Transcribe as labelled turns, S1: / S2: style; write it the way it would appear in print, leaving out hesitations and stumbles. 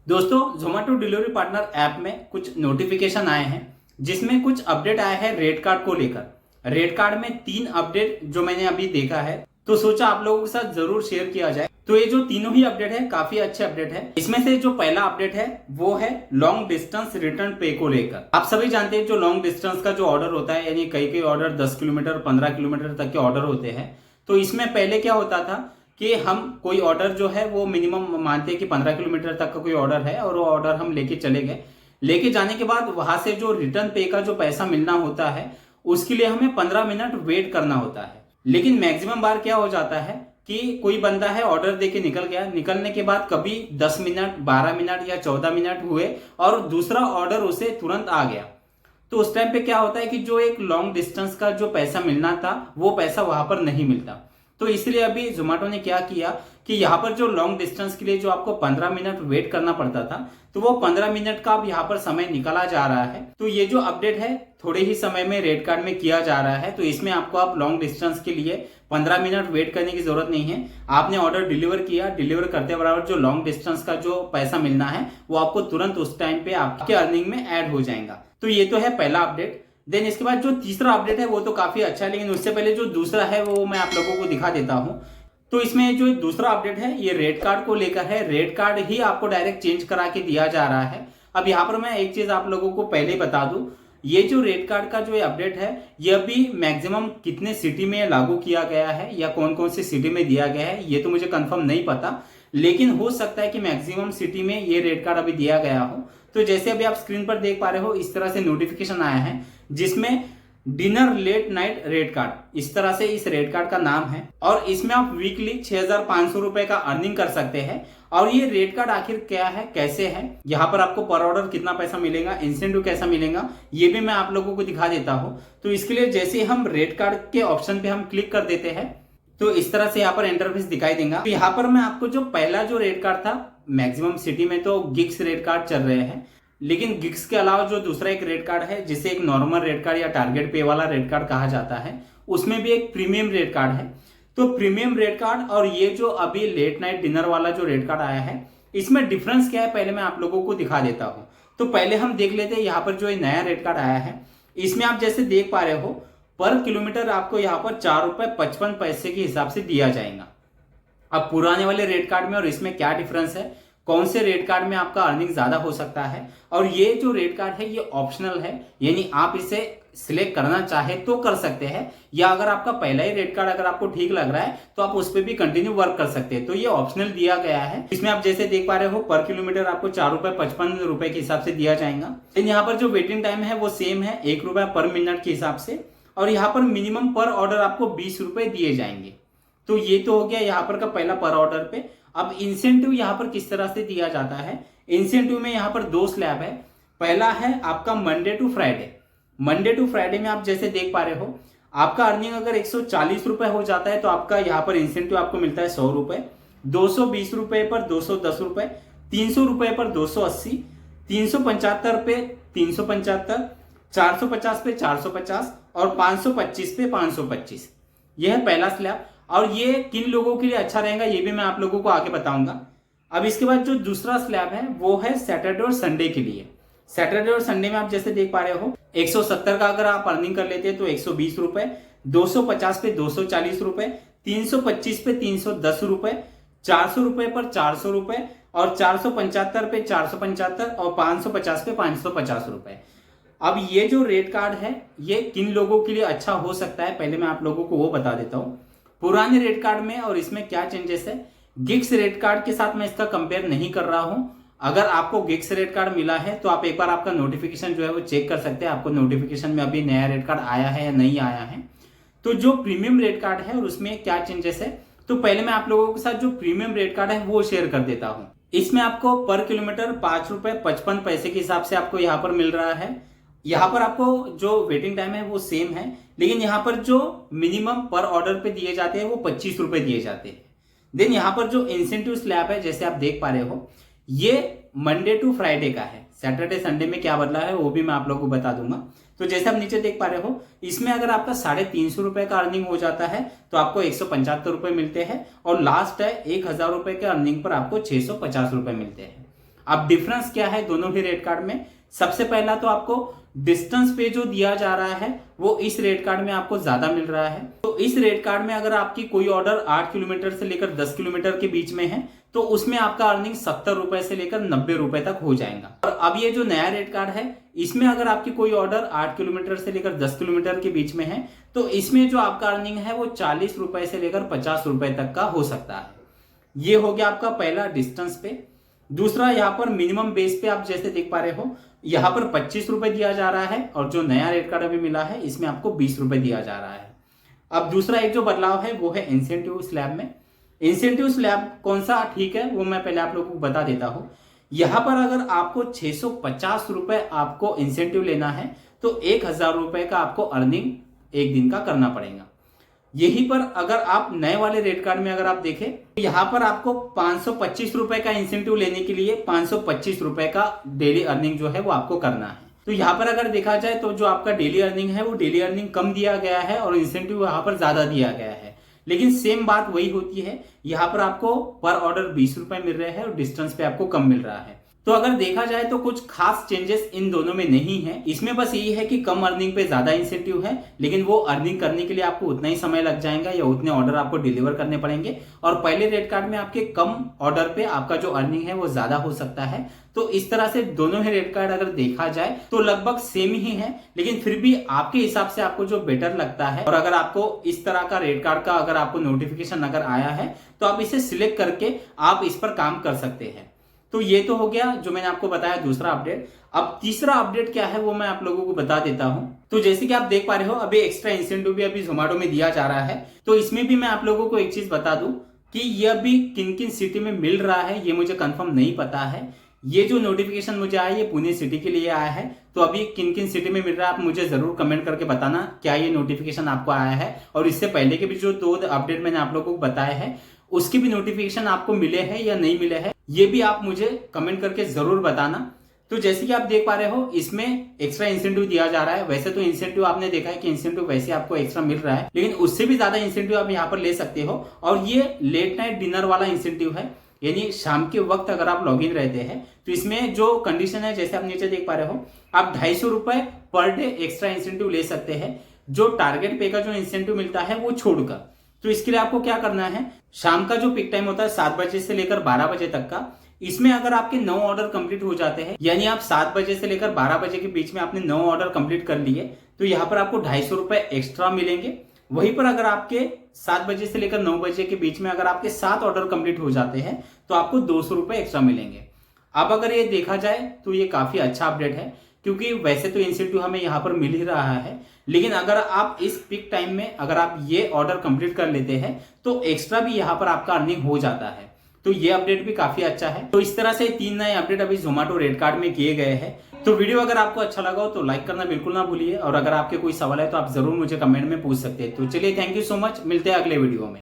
S1: दोस्तों, Zomato delivery partner app में कुछ नोटिफिकेशन आए हैं जिसमें कुछ अपडेट आया है रेड कार्ड को लेकर। रेड कार्ड में 3 अपडेट जो मैंने अभी देखा है, तो सोचा आप लोगों के साथ जरूर शेयर किया जाए। तो ये जो तीनों ही अपडेट है काफी अच्छे अपडेट है। इसमें से जो पहला अपडेट है वो है लॉन्ग डिस्टेंस रिटर्न पे को लेकर। आप सभी जानते हैं जो लॉन्ग डिस्टेंस का जो ऑर्डर होता है, यानी कई कई ऑर्डर 10 किलोमीटर 15 किलोमीटर तक के ऑर्डर होते हैं। तो इसमें पहले क्या होता था कि हम कोई ऑर्डर जो है वो मिनिमम मानते हैं कि 15 किलोमीटर तक का कोई ऑर्डर है और वो ऑर्डर हम लेके चले गए। लेके जाने के बाद वहां से जो रिटर्न पे का जो पैसा मिलना होता है उसके लिए हमें 15 मिनट वेट करना होता है। लेकिन मैक्सिमम बार क्या हो जाता है कि कोई बंदा है ऑर्डर देके निकल गया, निकलने के बाद कभी 10 मिनट 12 मिनट या 14 मिनट हुए और दूसरा ऑर्डर उसे तुरंत आ गया। तो उस टाइम पे क्या होता है कि जो एक लॉन्ग डिस्टेंस का जो पैसा मिलना था वो पैसा वहां पर नहीं मिलता। तो इसलिए अभी जोमेटो ने क्या किया कि यहाँ पर जो लॉन्ग डिस्टेंस के लिए जो आपको 15 मिनट वेट करना पड़ता था, तो वो 15 मिनट का अब यहाँ पर समय निकाला जा रहा है। तो ये जो अपडेट है थोड़े ही समय में रेड कार्ड में किया जा रहा है। तो इसमें आपको आप लॉन्ग डिस्टेंस के लिए 15 मिनट वेट करने की जरूरत नहीं है। आपने ऑर्डर डिलीवर किया, डिलीवर करते बराबर जो लॉन्ग डिस्टेंस का जो पैसा मिलना है वो आपको तुरंत उस टाइम पे आपके अर्निंग में ऐड हो जाएगा। तो ये तो है पहला अपडेट। देन इसके बाद जो तीसरा अपडेट है वो तो काफी अच्छा है, लेकिन उससे पहले जो दूसरा है वो मैं आप लोगों को दिखा देता हूं। तो इसमें जो दूसरा अपडेट है ये रेड कार्ड को लेकर है। रेड कार्ड ही आपको डायरेक्ट चेंज करा के दिया जा रहा है। अब यहाँ पर मैं एक चीज आप लोगों को पहले बता दूं, ये जो रेड कार्ड का जो अपडेट है ये अभी मैक्सिमम कितने सिटी में लागू किया गया है या कौन कौन सी सिटी में दिया गया है ये तो मुझे कंफर्म नहीं पता, लेकिन हो सकता है कि मैक्सिमम सिटी में ये रेड कार्ड अभी दिया गया हो। तो जैसे अभी आप स्क्रीन पर देख पा रहे हो इस तरह से नोटिफिकेशन आया है जिसमें dinner late night red card, इस तरह से इस रेड कार्ड का नाम है। और इसमें आप वीकली 6,500 रुपए का अर्निंग कर सकते हैं। और ये रेड कार्ड आखिर क्या है, कैसे है, यहाँ पर आपको पर ऑर्डर कितना पैसा मिलेगा, इंसेंटिव कैसा मिलेगा, ये भी मैं आप लोगों को दिखा देता हूँ। तो इसके लिए जैसे हम रेड कार्ड के ऑप्शन पे हम क्लिक कर देते हैं तो इस तरह से यहाँ पर इंटरफेस दिखाई देगा। तो यहाँ पर मैं आपको जो पहला जो रेड कार्ड था, मैक्सिमम सिटी में तो गिग्स रेड कार्ड चल रहे हैं, लेकिन गिग्स के अलावा जो दूसरा एक रेड कार्ड है जिसे एक नॉर्मल रेड कार्ड या टारगेट पे वाला रेड कार्ड कहा जाता है, उसमें भी एक प्रीमियम रेड कार्ड है। तो प्रीमियम रेड कार्ड और ये जो अभी लेट नाइट डिनर वाला जो रेड कार्ड आया है इसमें डिफरेंस क्या है पहले मैं आप लोगों को दिखा देता हूँ। तो पहले हम देख लेते हैं यहाँ पर जो नया रेड कार्ड आया है, इसमें आप जैसे देख पा रहे हो पर किलोमीटर आपको यहाँ पर 4.55 रुपए के हिसाब से दिया जाएगा। अब पुराने वाले रेड कार्ड में और इसमें क्या डिफरेंस है, कौन से रेड कार्ड में आपका अर्निंग ज्यादा हो सकता है, और ये जो रेड कार्ड है ये ऑप्शनल है, यानी आप इसे सिलेक्ट करना चाहे तो कर सकते हैं, या अगर आपका पहला ही रेड कार्ड अगर आपको ठीक लग रहा है तो आप उस पर भी कंटिन्यू वर्क कर सकते हैं। तो ये ऑप्शनल दिया गया है। इसमें आप जैसे देख पा रहे हो पर किलोमीटर आपको 4.55 रुपए के हिसाब से दिया जाएगा। लेकिन यहाँ पर जो वेटिंग टाइम है वो सेम है, 1 रुपया पर मिनट के हिसाब से। और यहाँ पर मिनिमम पर ऑर्डर आपको 20 रुपए दिए जाएंगे। तो ये तो हो गया यहाँ पर का पहला पर ऑर्डर पे। अब इंसेंटिव यहाँ पर किस तरह से दिया जाता है, इंसेंटिव में यहाँ पर 2 स्लैब है। पहला है आपका Monday to Friday. Monday to Friday में आप जैसे देख पा रहे हो आपका अर्निंग अगर 140 रुपए हो जाता है तो आपका यहाँ पर इंसेंटिव आपको मिलता है 100 रुपए, 220 रुपए पर 210 रुपए, 300 रुपए पर 280, 375 पे 375, 450 पे 450 और 525 पे 525। यह है पहला स्लैब। और ये किन लोगों के लिए अच्छा रहेगा ये भी मैं आप लोगों को आगे बताऊंगा। अब इसके बाद जो दूसरा स्लैब है वो है सैटरडे और संडे के लिए। सैटरडे और संडे में आप जैसे देख पा रहे हो 170 का अगर आप अर्निंग कर लेते हैं तो 120 रुपए, 250 पे 240 रुपए, 325 पे 310 रुपए, 400 रुपए पर 400 रुपए और 475 पे 475 और 550 पे 550 रुपए। अब ये जो रेट कार्ड है ये किन लोगों के लिए अच्छा हो सकता है पहले मैं आप लोगों को वो बता देता हूं। पुराने रेट कार्ड में और इसमें क्या चेंजेस है, गिग्स रेट कार्ड के साथ मैं इसका कंपेयर नहीं कर रहा हूं। अगर आपको गिग्स रेट कार्ड मिला है तो आप एक बार आपका नोटिफिकेशन जो है वो चेक कर सकते हैं, आपको नोटिफिकेशन में अभी नया रेट कार्ड आया है या नहीं आया है। तो जो प्रीमियम रेट कार्ड है और उसमें क्या चेंजेस है, तो पहले मैं आप लोगों के साथ जो प्रीमियम रेट कार्ड है वो शेयर कर देता हूं। इसमें आपको पर किलोमीटर 5.55 रुपए के हिसाब से आपको यहाँ पर मिल रहा है। यहाँ पर आपको जो वेटिंग टाइम है वो सेम है, लेकिन यहाँ पर जो मिनिमम पर ऑर्डर पे दिए जाते हैं वो 25 रुपए दिए जाते हैं। देन यहाँ पर जो इंसेंटिव स्लैब है जैसे आप देख पा रहे हो ये मंडे टू फ्राइडे का है। सैटरडे संडे में क्या बदला है वो भी मैं आप लोगों को बता दूंगा। तो जैसे आप नीचे देख पा रहे हो इसमें अगर आपका 350 रुपए का अर्निंग हो जाता है तो आपको 175 रुपए मिलते हैं, और लास्ट है 1000 रुपए के अर्निंग पर आपको 650 रुपए मिलते हैं। अब डिफरेंस क्या है दोनों ही रेट कार्ड में? सबसे पहला तो आपको डिस्टेंस पे जो दिया जा रहा है वो इस रेट कार्ड में आपको ज्यादा मिल रहा है। तो इस रेट कार्ड में अगर आपकी कोई ऑर्डर 8 किलोमीटर से लेकर 10 किलोमीटर के बीच में है तो उसमें आपका अर्निंग 70 रुपए से लेकर 90 रुपए तक हो जाएगा। और अब ये जो नया रेट कार्ड है इसमें अगर आपकी कोई ऑर्डर 8 किलोमीटर से लेकर 10 किलोमीटर के बीच में है तो इसमें जो आपका अर्निंग है वो 40 रुपए से लेकर 50 रुपए तक का हो सकता है। ये हो गया आपका पहला डिस्टेंस पे। दूसरा यहाँ पर मिनिमम बेस पे आप जैसे देख पा रहे हो यहाँ पर 25 रुपए दिया जा रहा है और जो नया रेट कार्ड अभी मिला है इसमें आपको 20 रुपए दिया जा रहा है। अब दूसरा एक जो बदलाव है वो है इंसेंटिव स्लैब में। इंसेंटिव स्लैब कौन सा ठीक है वो मैं पहले आप लोगों को बता देता हूं। यहां पर अगर आपको 650 रुपए आपको इंसेंटिव लेना है तो 1000 रुपए का आपको अर्निंग एक दिन का करना पड़ेगा। यहीं पर अगर आप नए वाले रेट कार्ड में अगर आप देखें तो यहाँ पर आपको 525 रुपए का इंसेंटिव लेने के लिए 525 रुपए का डेली अर्निंग जो है वो आपको करना है। तो यहाँ पर अगर देखा जाए तो जो आपका डेली अर्निंग है वो डेली अर्निंग कम दिया गया है और इंसेंटिव यहाँ पर ज्यादा दिया गया है, लेकिन सेम बात वही होती है। यहाँ पर आपको पर ऑर्डर 20 रुपए मिल रहे हैं और डिस्टेंस पे आपको कम मिल रहा है। तो अगर देखा जाए तो कुछ खास चेंजेस इन दोनों में नहीं है। इसमें बस यही है कि कम अर्निंग पे ज्यादा इंसेंटिव है, लेकिन वो अर्निंग करने के लिए आपको उतना ही समय लग जाएगा या उतने ऑर्डर आपको डिलीवर करने पड़ेंगे। और पहले रेट कार्ड में आपके कम ऑर्डर पे आपका जो अर्निंग है वो ज्यादा हो सकता है। तो इस तरह से दोनों ही रेट कार्ड अगर देखा जाए तो लगभग सेम ही है, लेकिन फिर भी आपके हिसाब से आपको जो बेटर लगता है और अगर आपको इस तरह का रेट कार्ड का अगर आपको नोटिफिकेशन अगर आया है तो आप इसे सिलेक्ट करके आप इस पर काम कर सकते हैं। तो ये तो हो गया जो मैंने आपको बताया दूसरा अपडेट। अब तीसरा अपडेट क्या है वो मैं आप लोगों को बता देता हूं। तो जैसे कि आप देख पा रहे हो अभी एक्स्ट्रा इंसेंटिव भी अभी जोमेटो में दिया जा रहा है। तो इसमें भी मैं आप लोगों को एक चीज बता दूं कि ये अभी किन किन सिटी में मिल रहा है ये मुझे कंफर्म नहीं पता है। ये जो नोटिफिकेशन मुझे आया ये पुणे सिटी के लिए आया है। तो अभी किन किन सिटी में मिल रहा है आप मुझे जरूर कमेंट करके बताना क्या ये नोटिफिकेशन आपको आया है, और इससे पहले के भी जो 2 अपडेट मैंने आप लोगों को बताए हैं उसकी भी नोटिफिकेशन आपको मिले हैं या नहीं मिले हैं, ये भी आप मुझे कमेंट करके जरूर बताना। तो जैसे कि आप देख पा रहे हो इसमें एक्स्ट्रा इंसेंटिव दिया जा रहा है। वैसे तो इंसेंटिव आपने देखा है कि इंसेंटिव वैसे आपको एक्स्ट्रा मिल रहा है, लेकिन उससे भी ज्यादा इंसेंटिव आप यहाँ पर ले सकते हो। और ये लेट नाइट डिनर वाला इंसेंटिव है, यानी शाम के वक्त अगर आप लॉग इन रहते हैं तो इसमें जो कंडीशन है जैसे आप नीचे देख पा रहे हो आप 250 रुपए पर डे एक्स्ट्रा इंसेंटिव ले सकते हैं, जो टारगेट पे का जो इंसेंटिव मिलता है वो छोड़कर। तो इसके लिए आपको क्या करना है, शाम का जो पिक टाइम होता है 7 बजे से लेकर 12 बजे तक का, इसमें अगर आपके 9 ऑर्डर कंप्लीट हो जाते हैं, यानी आप 7 बजे से लेकर 12 बजे के बीच में आपने 9 ऑर्डर कंप्लीट कर लिए तो यहाँ पर आपको 250 रुपए एक्स्ट्रा मिलेंगे। वहीं पर अगर आपके 7 बजे से लेकर 9 बजे के बीच में अगर आपके 7 ऑर्डर कंप्लीट हो जाते हैं तो आपको 200 रुपए एक्स्ट्रा मिलेंगे। अब अगर ये देखा जाए तो ये काफी अच्छा अपडेट है, क्योंकि वैसे तो इंसेंटिव हमें यहाँ पर मिल ही रहा है, लेकिन अगर आप इस पिक टाइम में अगर आप ये ऑर्डर कंप्लीट कर लेते हैं तो एक्स्ट्रा भी यहाँ पर आपका अर्निंग हो जाता है। तो ये अपडेट भी काफी अच्छा है। तो इस तरह से 3 नए अपडेट अभी जोमेटो रेट कार्ड में किए गए हैं। तो वीडियो अगर आपको अच्छा लगा हो तो लाइक करना बिल्कुल ना भूलिए, और अगर आपके कोई सवाल है तो आप जरूर मुझे कमेंट में पूछ सकते हैं। तो चलिए, थैंक यू सो मच, मिलते हैं अगले वीडियो में।